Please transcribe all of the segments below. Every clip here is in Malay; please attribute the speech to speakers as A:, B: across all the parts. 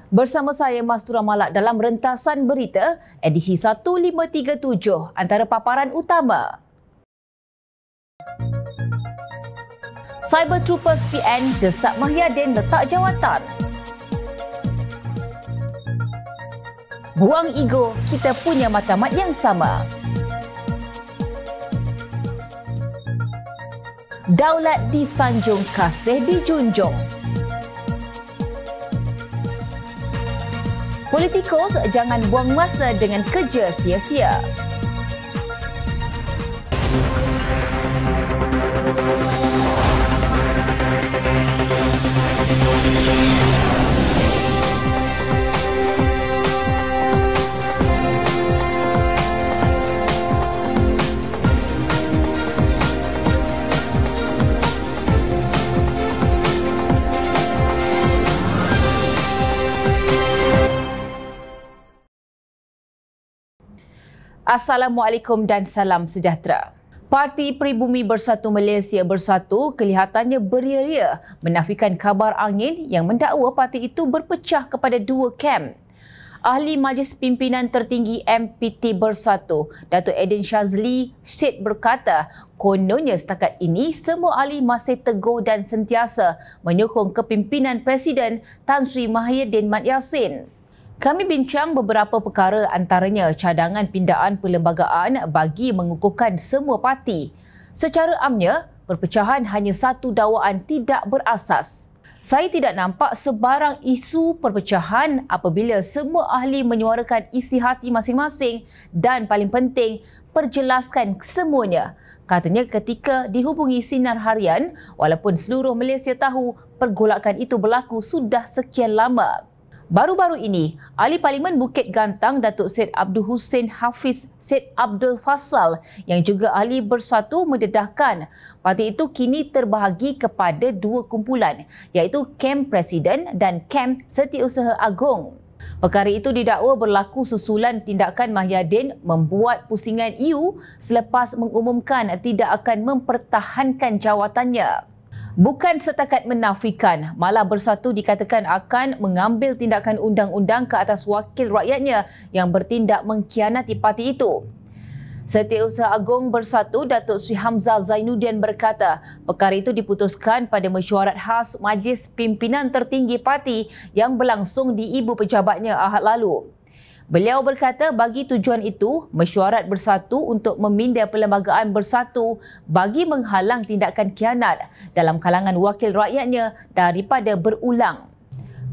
A: Bersama saya Mastura Malak dalam rentasan berita edisi 1537 antara paparan utama. Cyber Troopers PN desak Mahyadin letak jawatan. Buang ego, kita punya matlamat yang sama. Daulat disanjung, kasih dijunjung. Politikus jangan buang masa dengan kerja sia-sia. Assalamualaikum dan salam sejahtera. Parti Pribumi Bersatu Malaysia Bersatu kelihatannya beria-ria menafikan kabar angin yang mendakwa parti itu berpecah kepada dua kem. Ahli Majlis Pimpinan Tertinggi MPT Bersatu, Datuk Aidin Shazli Syed berkata, kononnya setakat ini semua ahli masih teguh dan sentiasa menyokong kepimpinan Presiden Tan Sri Mahyadin Mat Yassin. Kami bincang beberapa perkara antaranya cadangan pindaan perlembagaan bagi mengukuhkan semua parti. Secara amnya, perpecahan hanya satu dakwaan tidak berasas. Saya tidak nampak sebarang isu perpecahan apabila semua ahli menyuarakan isi hati masing-masing dan paling penting, perjelaskan semuanya. Katanya ketika dihubungi Sinar Harian, walaupun seluruh Malaysia tahu pergolakan itu berlaku sudah sekian lama. Baru-baru ini, Ahli Parlimen Bukit Gantang Datuk Syed Abdul Hussein Hafiz Syed Abdul Fassal yang juga Ahli Bersatu mendedahkan parti itu kini terbahagi kepada dua kumpulan iaitu Kem Presiden dan Kem Setiausaha Agong. Perkara itu didakwa berlaku susulan tindakan Mahyadin membuat pusingan EU selepas mengumumkan tidak akan mempertahankan jawatannya. Bukan setakat menafikan, malah Bersatu dikatakan akan mengambil tindakan undang-undang ke atas wakil rakyatnya yang bertindak mengkhianati parti itu. Setiausaha Agong Bersatu Datuk Sri Hamzah Zainuddin berkata, perkara itu diputuskan pada mesyuarat khas Majlis Pimpinan Tertinggi Parti yang berlangsung di Ibu Pejabatnya Ahad lalu. Beliau berkata bagi tujuan itu, mesyuarat bersatu untuk meminda perlembagaan bersatu bagi menghalang tindakan khianat dalam kalangan wakil rakyatnya daripada berulang.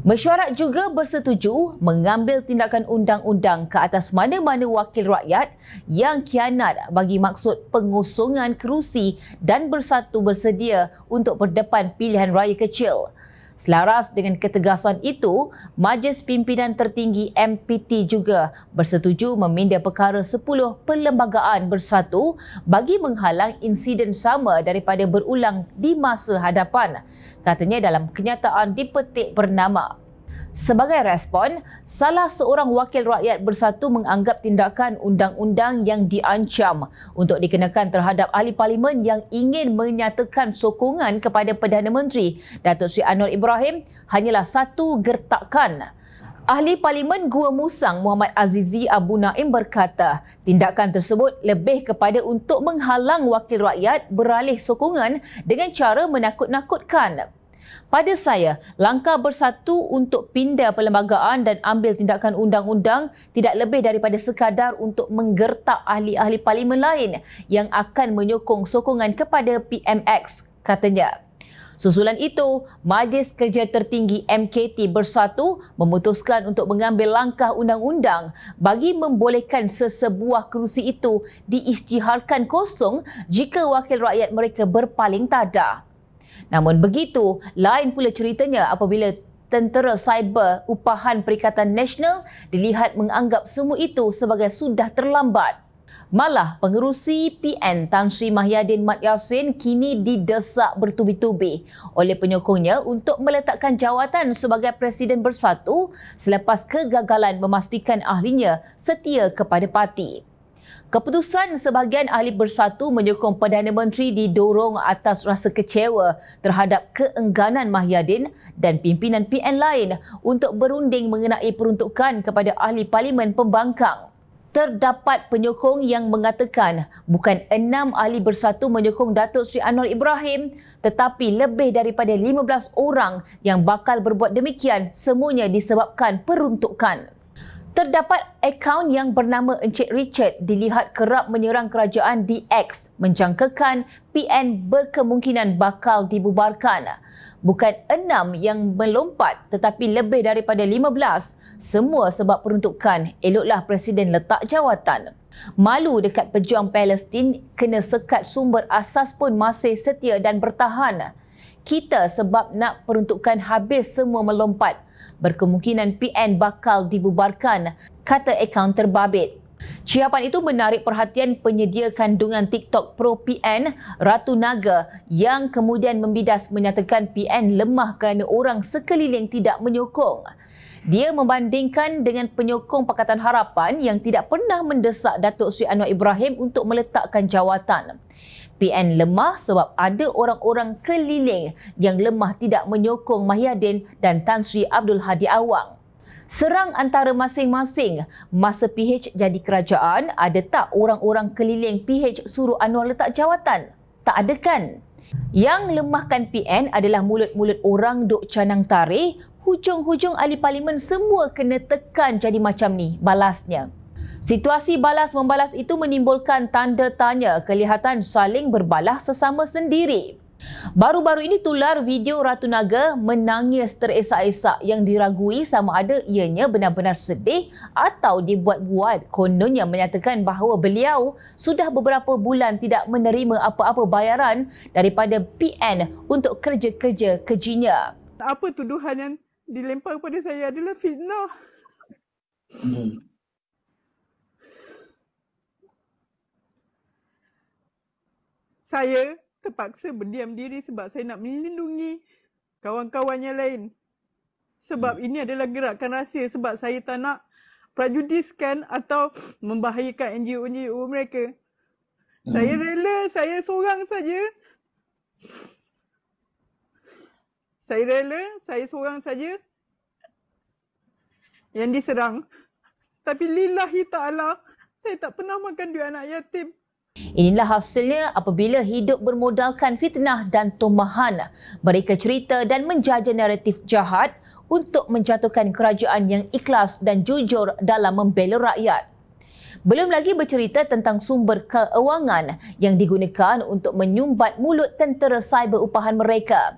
A: Mesyuarat juga bersetuju mengambil tindakan undang-undang ke atas mana-mana wakil rakyat yang khianat bagi maksud pengosongan kerusi dan Bersatu bersedia untuk berdepan pilihan raya kecil. Selaras dengan ketegasan itu, Majlis Pimpinan Tertinggi MPT juga bersetuju meminda perkara 10 perlembagaan bersatu bagi menghalang insiden sama daripada berulang di masa hadapan, katanya dalam kenyataan dipetik bernama. Sebagai respon, salah seorang wakil rakyat Bersatu menganggap tindakan undang-undang yang diancam untuk dikenakan terhadap ahli parlimen yang ingin menyatakan sokongan kepada Perdana Menteri Datuk Seri Anwar Ibrahim hanyalah satu gertakan. Ahli Parlimen Gua Musang Muhammad Azizi Abu Naim berkata, tindakan tersebut lebih kepada untuk menghalang wakil rakyat beralih sokongan dengan cara menakut-nakutkan. Pada saya, langkah Bersatu untuk pindah perlembagaan dan ambil tindakan undang-undang tidak lebih daripada sekadar untuk menggertak ahli-ahli parlimen lain yang akan menyokong sokongan kepada PMX, katanya. Susulan itu, Majlis Kerja Tertinggi MKT Bersatu memutuskan untuk mengambil langkah undang-undang bagi membolehkan sesebuah kerusi itu diisytiharkan kosong jika wakil rakyat mereka berpaling tada. Namun begitu, lain pula ceritanya apabila Tentera Cyber Upahan Perikatan Nasional dilihat menganggap semua itu sebagai sudah terlambat. Malah pengerusi PN Tan Sri Mahyadin Mat Yassin kini didesak bertubi-tubi oleh penyokongnya untuk meletakkan jawatan sebagai Presiden Bersatu selepas kegagalan memastikan ahlinya setia kepada parti. Keputusan sebahagian ahli Bersatu menyokong Perdana Menteri didorong atas rasa kecewa terhadap keengganan Mahyadin dan pimpinan PN lain untuk berunding mengenai peruntukan kepada ahli Parlimen pembangkang. Terdapat penyokong yang mengatakan bukan 6 ahli Bersatu menyokong Datuk Seri Anwar Ibrahim tetapi lebih daripada 15 orang yang bakal berbuat demikian, semuanya disebabkan peruntukan. Terdapat akaun yang bernama Encik Richard dilihat kerap menyerang kerajaan di X menjangkakan PN berkemungkinan bakal dibubarkan. Bukan 6 yang melompat tetapi lebih daripada 15. Semua sebab peruntukan. Eloklah Presiden letak jawatan. Malu dekat pejuang Palestin, kena sekat sumber asas pun masih setia dan bertahan. Kita sebab nak peruntukan habis semua melompat. Berkemungkinan PN bakal dibubarkan, kata akaun terbabit. Ciapan itu menarik perhatian penyedia kandungan TikTok Pro PN, Ratu Naga, yang kemudian membidas menyatakan PN lemah kerana orang sekeliling tidak menyokong. Dia membandingkan dengan penyokong Pakatan Harapan yang tidak pernah mendesak Datuk Seri Anwar Ibrahim untuk meletakkan jawatan. PN lemah sebab ada orang-orang keliling yang lemah tidak menyokong Mahyadin dan Tan Sri Abdul Hadi Awang. Serang antara masing-masing. Masa PH jadi kerajaan, ada tak orang-orang keliling PH suruh Anwar letak jawatan? Tak ada kan? Yang lemahkan PN adalah mulut-mulut orang duk canang tarikh, hujung-hujung ahli parlimen semua kena tekan jadi macam ni, balasnya. Situasi balas-membalas itu menimbulkan tanda tanya, kelihatan saling berbalas sesama sendiri. Baru-baru ini tular video Ratu Naga menangis teresak-esak yang diragui sama ada ianya benar-benar sedih atau dibuat-buat. Kononnya menyatakan bahawa beliau sudah beberapa bulan tidak menerima apa-apa bayaran daripada PN untuk kerja-kerja kejinya.
B: Apa tuduhan yang dilempar kepada saya adalah fitnah. Saya terpaksa berdiam diri sebab saya nak melindungi kawan-kawan yang lain. Sebab ini adalah gerakan rahsia, sebab saya tak nak prejudiskan atau membahayakan NGO-NGO mereka. Saya rela, saya seorang saja. Saya rela, saya seorang saja yang diserang. Tapi lillahi ta'ala, saya tak pernah makan duit anak yatim.
A: Inilah hasilnya apabila hidup bermodalkan fitnah dan tumahan. Mereka cerita dan menjaja naratif jahat untuk menjatuhkan kerajaan yang ikhlas dan jujur dalam membela rakyat. Belum lagi bercerita tentang sumber keuangan yang digunakan untuk menyumbat mulut tentera cyber upahan mereka.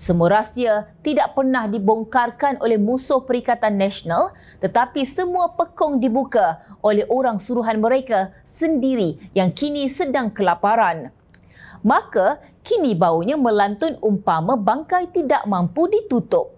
A: Semua rahsia tidak pernah dibongkarkan oleh musuh Perikatan Nasional, tetapi semua pekong dibuka oleh orang suruhan mereka sendiri yang kini sedang kelaparan. Maka, kini baunya melantun umpama bangkai tidak mampu ditutup.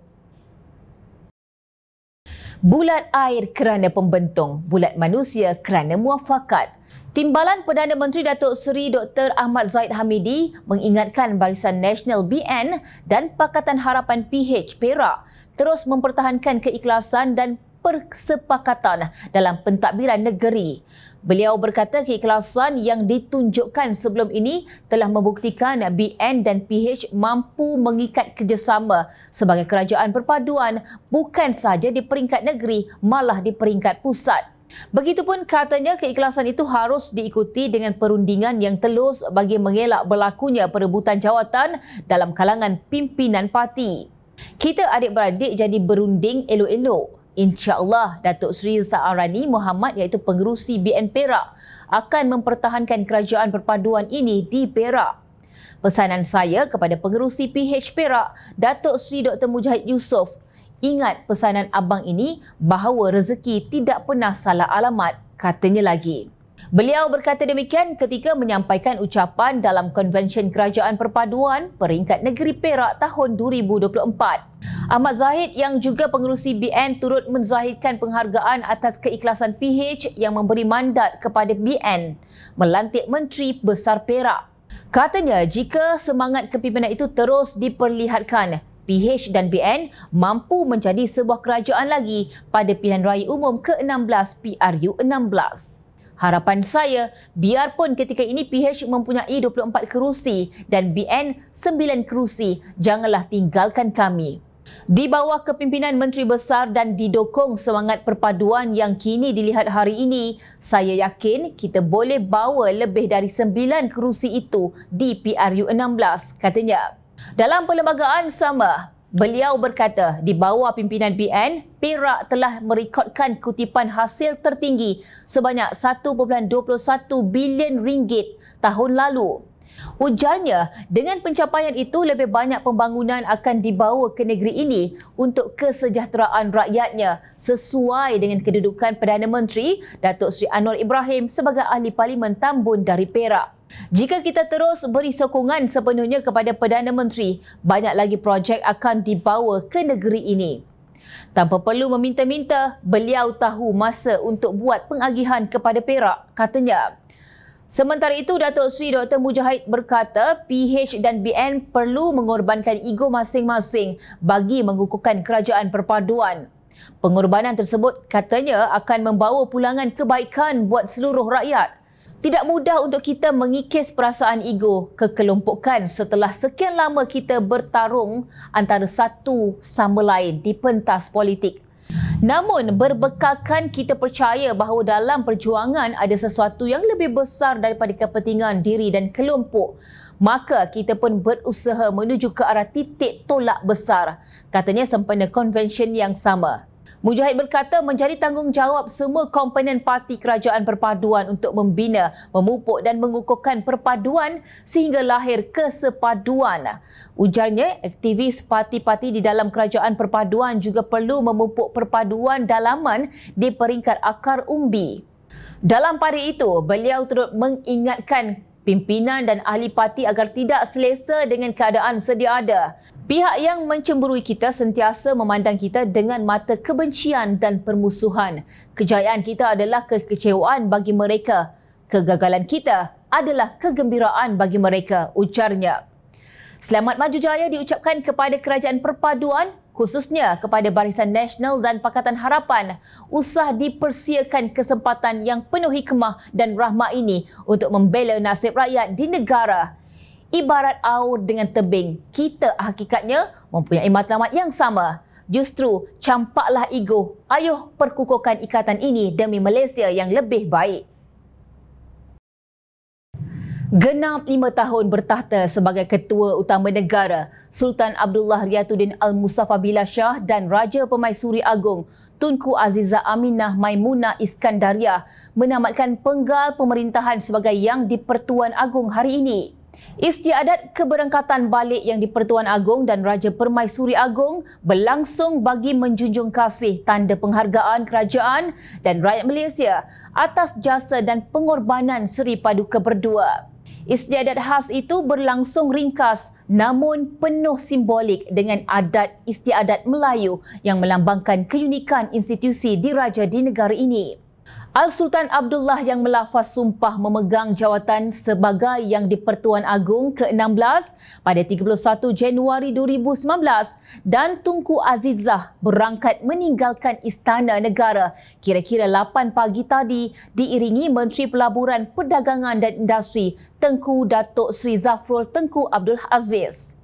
A: Bulat air kerana pembentung, bulat manusia kerana muafakat. Timbalan Perdana Menteri Datuk Seri Dr. Ahmad Zahid Hamidi mengingatkan Barisan Nasional BN dan Pakatan Harapan PH Perak terus mempertahankan keikhlasan dan persepakatan dalam pentadbiran negeri. Beliau berkata keikhlasan yang ditunjukkan sebelum ini telah membuktikan BN dan PH mampu mengikat kerjasama sebagai kerajaan perpaduan bukan sahaja di peringkat negeri, malah di peringkat pusat. Begitupun katanya keikhlasan itu harus diikuti dengan perundingan yang telus bagi mengelak berlakunya perebutan jawatan dalam kalangan pimpinan parti. Kita adik-beradik jadi berunding elok-elok. InsyaAllah Datuk Seri Sa'arani Muhammad iaitu pengerusi BN Perak akan mempertahankan kerajaan perpaduan ini di Perak. Pesanan saya kepada pengerusi PH Perak, Datuk Seri Dr. Mujahid Yusof, ingat pesanan abang ini bahawa rezeki tidak pernah salah alamat, katanya lagi. Beliau berkata demikian ketika menyampaikan ucapan dalam Konvensyen Kerajaan Perpaduan Peringkat Negeri Perak tahun 2024. Ahmad Zahid yang juga pengerusi BN turut menzahirkan penghargaan atas keikhlasan PH yang memberi mandat kepada BN melantik Menteri Besar Perak. Katanya jika semangat kepimpinan itu terus diperlihatkan, PH dan BN mampu menjadi sebuah kerajaan lagi pada pilihan raya umum ke-16 PRU 16. Harapan saya, biarpun ketika ini PH mempunyai 24 kerusi dan BN 9 kerusi, janganlah tinggalkan kami. Di bawah kepimpinan Menteri Besar dan didukung semangat perpaduan yang kini dilihat hari ini, saya yakin kita boleh bawa lebih dari 9 kerusi itu di PRU16, katanya. Dalam perlembagaan sama, beliau berkata di bawah pimpinan BN, Perak telah merekodkan kutipan hasil tertinggi sebanyak 1.21 bilion ringgit tahun lalu. Ujarnya, dengan pencapaian itu lebih banyak pembangunan akan dibawa ke negeri ini untuk kesejahteraan rakyatnya sesuai dengan kedudukan Perdana Menteri Datuk Seri Anwar Ibrahim sebagai Ahli Parlimen Tambun dari Perak. Jika kita terus beri sokongan sepenuhnya kepada Perdana Menteri, banyak lagi projek akan dibawa ke negeri ini. Tanpa perlu meminta-minta, beliau tahu masa untuk buat pengagihan kepada Perak, katanya. Sementara itu, Datuk Seri Dr. Mujahid berkata PH dan BN perlu mengorbankan ego masing-masing bagi mengukuhkan kerajaan perpaduan. Pengorbanan tersebut katanya akan membawa pulangan kebaikan buat seluruh rakyat. Tidak mudah untuk kita mengikis perasaan ego kekelompokan setelah sekian lama kita bertarung antara satu sama lain di pentas politik. Namun, berbekalkan kita percaya bahawa dalam perjuangan ada sesuatu yang lebih besar daripada kepentingan diri dan kelompok, maka kita pun berusaha menuju ke arah titik tolak besar, katanya sempena konvensyen yang sama. Mujahid berkata menjadi tanggungjawab semua komponen parti kerajaan perpaduan untuk membina, memupuk dan mengukuhkan perpaduan sehingga lahir kesepaduan. Ujarnya, aktivis parti-parti di dalam kerajaan perpaduan juga perlu memupuk perpaduan dalaman di peringkat akar umbi. Dalam pada itu, beliau turut mengingatkan pimpinan dan ahli parti agar tidak selesa dengan keadaan sedia ada. Pihak yang mencemburui kita sentiasa memandang kita dengan mata kebencian dan permusuhan. Kejayaan kita adalah kekecewaan bagi mereka. Kegagalan kita adalah kegembiraan bagi mereka, ujarnya. Selamat maju jaya diucapkan kepada kerajaan perpaduan, khususnya kepada Barisan Nasional dan Pakatan Harapan, usah dipersiakan kesempatan yang penuh hikmah dan rahmat ini untuk membela nasib rakyat di negara. Ibarat aur dengan tebing, kita hakikatnya mempunyai matlamat yang sama. Justru campaklah ego, ayuh perkukuhkan ikatan ini demi Malaysia yang lebih baik. Genap 5 tahun bertahta sebagai Ketua Utama Negara, Sultan Abdullah Riatuddin Al-Mustafa Billah Shah dan Raja Permaisuri Agong Tunku Azizah Aminah Maimunah Iskandariah menamatkan penggal pemerintahan sebagai Yang di-Pertuan Agong hari ini. Istiadat keberangkatan balik Yang di-Pertuan Agong dan Raja Permaisuri Agong berlangsung bagi menjunjung kasih tanda penghargaan kerajaan dan rakyat Malaysia atas jasa dan pengorbanan Seri Paduka berdua. Istiadat khas itu berlangsung ringkas namun penuh simbolik dengan adat istiadat Melayu yang melambangkan keunikan institusi diraja di negara ini. Al-Sultan Abdullah yang melafaz sumpah memegang jawatan sebagai Yang di-Pertuan Agong ke-16 pada 31 Januari 2019 dan Tunku Azizah berangkat meninggalkan Istana Negara kira-kira 8 pagi tadi diiringi Menteri Pelaburan, Perdagangan dan Industri Tengku Datuk Seri Zafrul Tengku Abdul Aziz.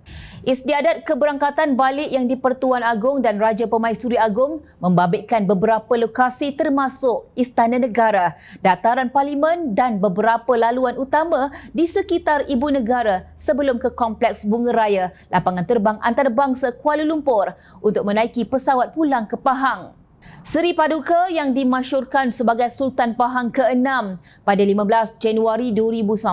A: Istiadat keberangkatan balik Yang di-Pertuan Agong dan Raja Permaisuri Agong membabitkan beberapa lokasi termasuk Istana Negara, Dataran Parlimen dan beberapa laluan utama di sekitar Ibu Negara sebelum ke Kompleks Bunga Raya, Lapangan Terbang Antarabangsa Kuala Lumpur untuk menaiki pesawat pulang ke Pahang. Seri Paduka yang dimasyhurkan sebagai Sultan Pahang ke-6 pada 15 Januari 2019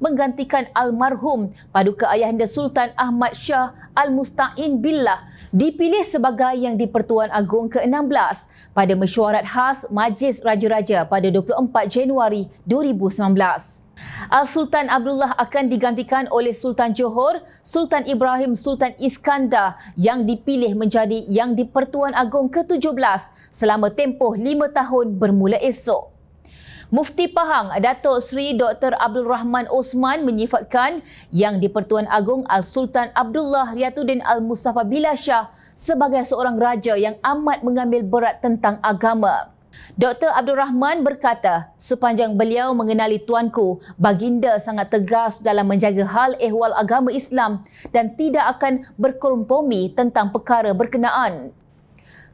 A: menggantikan almarhum Paduka Ayahanda Sultan Ahmad Shah Al-Musta'in Billah dipilih sebagai Yang di-Pertuan Agong ke-16 pada mesyuarat khas Majlis Raja-Raja pada 24 Januari 2019. Al-Sultan Abdullah akan digantikan oleh Sultan Johor, Sultan Ibrahim Sultan Iskandar yang dipilih menjadi Yang di-Pertuan Agong ke-17 selama tempoh 5 tahun bermula esok. Mufti Pahang Datuk Seri Dr. Abdul Rahman Osman menyifatkan Yang di-Pertuan Agong Al-Sultan Abdullah Riatuddin Al-Mustafa Billah Shah sebagai seorang raja yang amat mengambil berat tentang agama. Dr. Abdul Rahman berkata, sepanjang beliau mengenali tuanku, baginda sangat tegas dalam menjaga hal ehwal agama Islam dan tidak akan berkompromi tentang perkara berkenaan.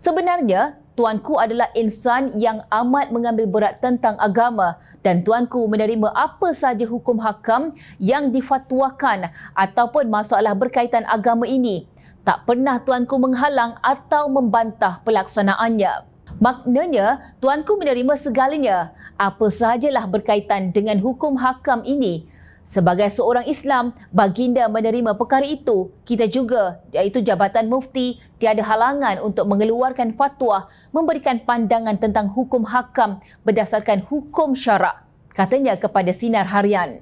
A: Sebenarnya, tuanku adalah insan yang amat mengambil berat tentang agama dan tuanku menerima apa sahaja hukum hakam yang difatwakan ataupun masalah berkaitan agama ini. Tak pernah tuanku menghalang atau membantah pelaksanaannya. Maknanya, tuanku menerima segalanya, apa sahajalah berkaitan dengan hukum hakam ini. Sebagai seorang Islam, baginda menerima perkara itu. Kita juga, iaitu Jabatan Mufti, tiada halangan untuk mengeluarkan fatwa, memberikan pandangan tentang hukum hakam berdasarkan hukum syarak, katanya kepada Sinar Harian.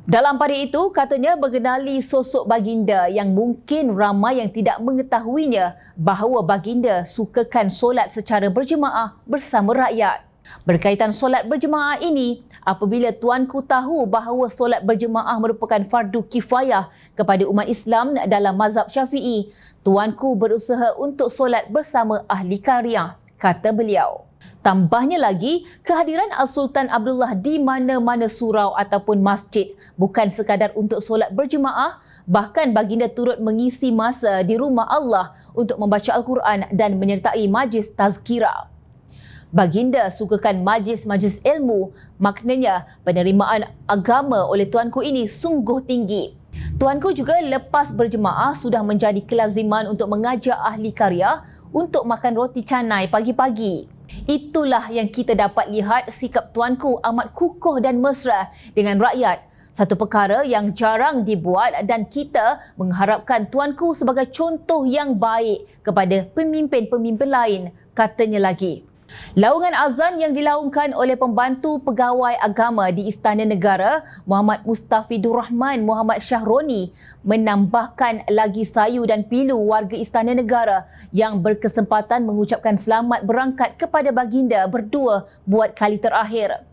A: Dalam pada itu, katanya mengenali sosok baginda yang mungkin ramai yang tidak mengetahuinya bahawa baginda sukakan solat secara berjemaah bersama rakyat. Berkaitan solat berjemaah ini, apabila tuanku tahu bahawa solat berjemaah merupakan fardu kifayah kepada umat Islam dalam mazhab Syafi'i, tuanku berusaha untuk solat bersama ahli qaryah, kata beliau. Tambahnya lagi, kehadiran Al-Sultan Abdullah di mana-mana surau ataupun masjid bukan sekadar untuk solat berjemaah, bahkan baginda turut mengisi masa di rumah Allah untuk membaca Al-Quran dan menyertai majlis tazkirah. Baginda sukakan majlis-majlis ilmu, maknanya penerimaan agama oleh tuanku ini sungguh tinggi. Tuanku juga lepas berjemaah sudah menjadi kelaziman untuk mengajak ahli qaryah untuk makan roti canai pagi-pagi. Itulah yang kita dapat lihat sikap tuanku amat kukuh dan mesra dengan rakyat. Satu perkara yang jarang dibuat dan kita mengharapkan tuanku sebagai contoh yang baik kepada pemimpin-pemimpin lain, katanya lagi. Laungan azan yang dilaungkan oleh pembantu pegawai agama di Istana Negara, Muhammad Mustafidur Rahman Muhammad Syahroni, menambahkan lagi sayu dan pilu warga Istana Negara yang berkesempatan mengucapkan selamat berangkat kepada baginda berdua buat kali terakhir.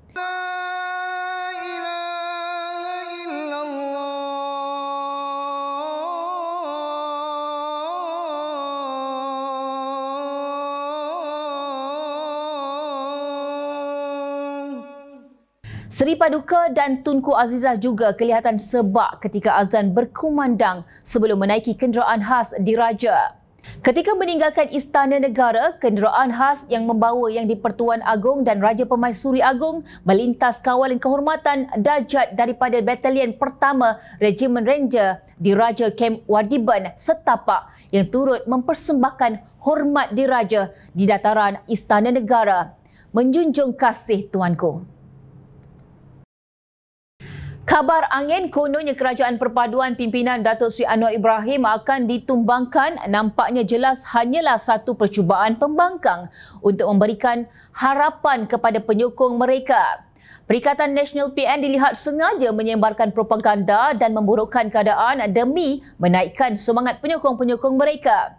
A: Seri Paduka dan Tunku Azizah juga kelihatan sebab ketika azan berkumandang sebelum menaiki kenderaan khas diraja. Ketika meninggalkan Istana Negara, kenderaan khas yang membawa Yang di-Pertuan Agong dan Raja Permaisuri Agong melintas kawalan kehormatan darjat daripada Batalion Pertama Regimen Ranger Diraja Kem Wardiban Setapak yang turut mempersembahkan hormat diraja di dataran Istana Negara. Menjunjung kasih tuanku. Kabar angin kononnya Kerajaan Perpaduan pimpinan Datuk Seri Anwar Ibrahim akan ditumbangkan nampaknya jelas hanyalah satu percubaan pembangkang untuk memberikan harapan kepada penyokong mereka. Perikatan Nasional PN dilihat sengaja menyebarkan propaganda dan memburukkan keadaan demi menaikkan semangat penyokong-penyokong mereka.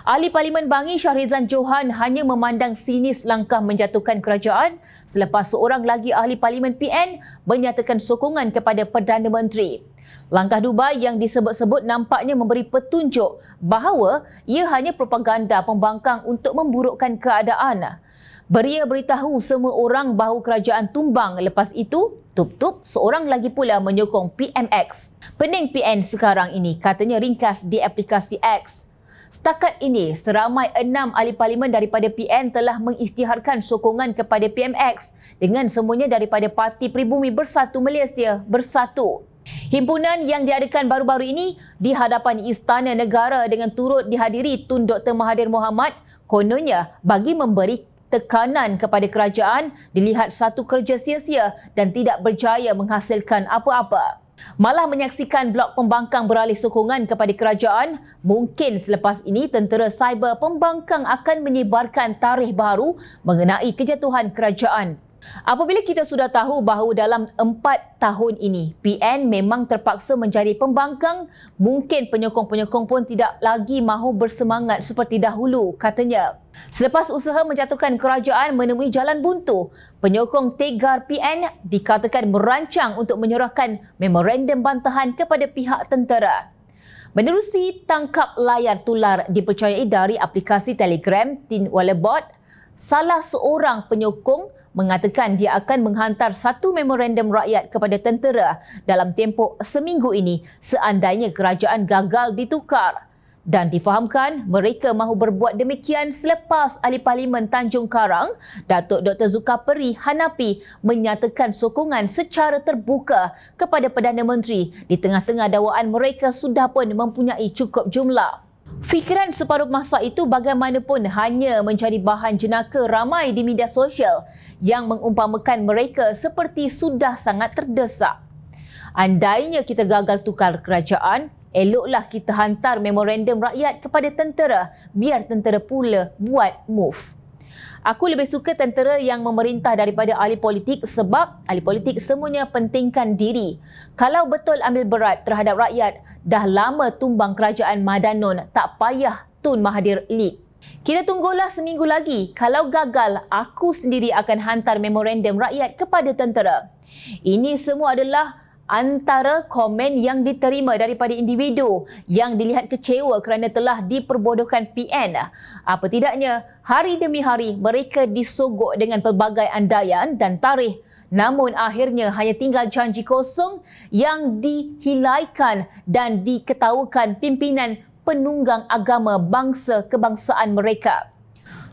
A: Ahli Parlimen Bangi Shahrizan Johan hanya memandang sinis langkah menjatuhkan kerajaan selepas seorang lagi ahli Parlimen PN menyatakan sokongan kepada Perdana Menteri. Langkah Dubai yang disebut-sebut nampaknya memberi petunjuk bahawa ia hanya propaganda pembangkang untuk memburukkan keadaan. Beria beritahu semua orang bahawa kerajaan tumbang, lepas itu tup-tup seorang lagi pula menyokong PMX. Pening PN sekarang ini, katanya ringkas di aplikasi X. Setakat ini, seramai 6 ahli parlimen daripada PN telah mengisytiharkan sokongan kepada PMX dengan semuanya daripada Parti Pribumi Bersatu Malaysia Bersatu. Himpunan yang diadakan baru-baru ini di hadapan Istana Negara dengan turut dihadiri Tun Dr. Mahathir Mohamad, kononnya bagi memberi tekanan kepada kerajaan dilihat satu kerja sia-sia dan tidak berjaya menghasilkan apa-apa. Malah menyaksikan blok pembangkang beralih sokongan kepada kerajaan, mungkin selepas ini tentera cyber pembangkang akan menyebarkan tarikh baru mengenai kejatuhan kerajaan. Apabila kita sudah tahu bahawa dalam 4 tahun ini PN memang terpaksa menjadi pembangkang, mungkin penyokong-penyokong pun tidak lagi mahu bersemangat seperti dahulu, katanya. Selepas usaha menjatuhkan kerajaan menemui jalan buntu, penyokong Tegar PN dikatakan merancang untuk menyerahkan memorandum bantahan kepada pihak tentera. Menerusi tangkap layar tular dipercayai dari aplikasi Telegram Tin Walabot, salah seorang penyokong mengatakan dia akan menghantar satu memorandum rakyat kepada tentera dalam tempoh seminggu ini seandainya kerajaan gagal ditukar. Dan difahamkan mereka mahu berbuat demikian selepas Ahli Parlimen Tanjung Karang, Datuk Dr. Zulkifli Hanafi menyatakan sokongan secara terbuka kepada Perdana Menteri di tengah-tengah dakwaan mereka sudah pun mempunyai cukup jumlah. Fikiran separuh masa itu bagaimanapun hanya menjadi bahan jenaka ramai di media sosial yang mengumpamakan mereka seperti sudah sangat terdesak. Andainya kita gagal tukar kerajaan, eloklah kita hantar memorandum rakyat kepada tentera biar tentera pula buat move. Aku lebih suka tentera yang memerintah daripada ahli politik sebab ahli politik semuanya pentingkan diri. Kalau betul ambil berat terhadap rakyat, dah lama tumbang kerajaan Madanon, tak payah Tun Mahathir lead. Kita tunggulah seminggu lagi. Kalau gagal, aku sendiri akan hantar memorandum rakyat kepada tentera. Ini semua adalah antara komen yang diterima daripada individu yang dilihat kecewa kerana telah diperbodohkan PN. Apa tidaknya, hari demi hari mereka disogok dengan pelbagai andaian dan tarikh. Namun akhirnya hanya tinggal janji kosong yang dihilaikan dan diketawakan pimpinan penunggang agama bangsa kebangsaan mereka.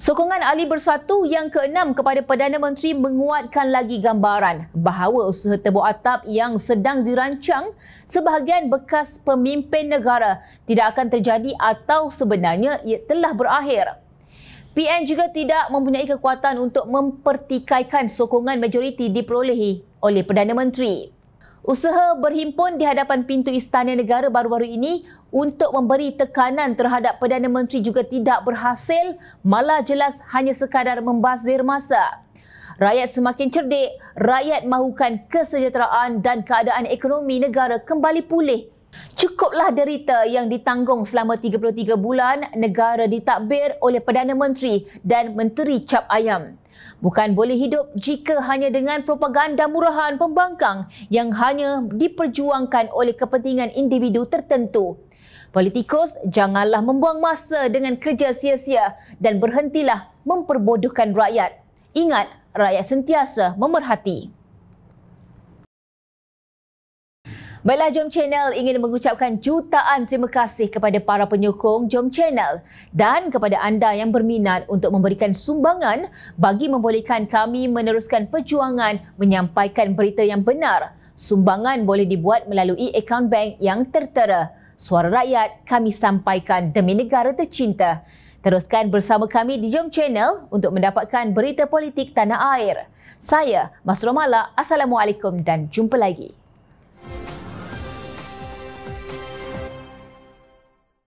A: Sokongan Ahli Bersatu yang ke-6 kepada Perdana Menteri menguatkan lagi gambaran bahawa usaha tebuk atap yang sedang dirancang sebahagian bekas pemimpin negara tidak akan terjadi atau sebenarnya ia telah berakhir. PN juga tidak mempunyai kekuatan untuk mempertikaikan sokongan majoriti diperolehi oleh Perdana Menteri. Usaha berhimpun di hadapan pintu Istana Negara baru-baru ini untuk memberi tekanan terhadap Perdana Menteri juga tidak berhasil, malah jelas hanya sekadar membazir masa. Rakyat semakin cerdik, rakyat mahukan kesejahteraan dan keadaan ekonomi negara kembali pulih. Cukuplah derita yang ditanggung selama 33 bulan negara ditadbir oleh Perdana Menteri dan Menteri Cap Ayam. Bukan boleh hidup jika hanya dengan propaganda murahan pembangkang yang hanya diperjuangkan oleh kepentingan individu tertentu. Politikus, janganlah membuang masa dengan kerja sia-sia dan berhentilah memperbodohkan rakyat. Ingat, rakyat sentiasa memerhati. Baiklah, Jom Channel ingin mengucapkan jutaan terima kasih kepada para penyokong Jom Channel dan kepada anda yang berminat untuk memberikan sumbangan bagi membolehkan kami meneruskan perjuangan menyampaikan berita yang benar. Sumbangan boleh dibuat melalui akaun bank yang tertera. Suara rakyat kami sampaikan demi negara tercinta. Teruskan bersama kami di Jom Channel untuk mendapatkan berita politik tanah air. Saya, Mas Romala. Assalamualaikum dan jumpa lagi.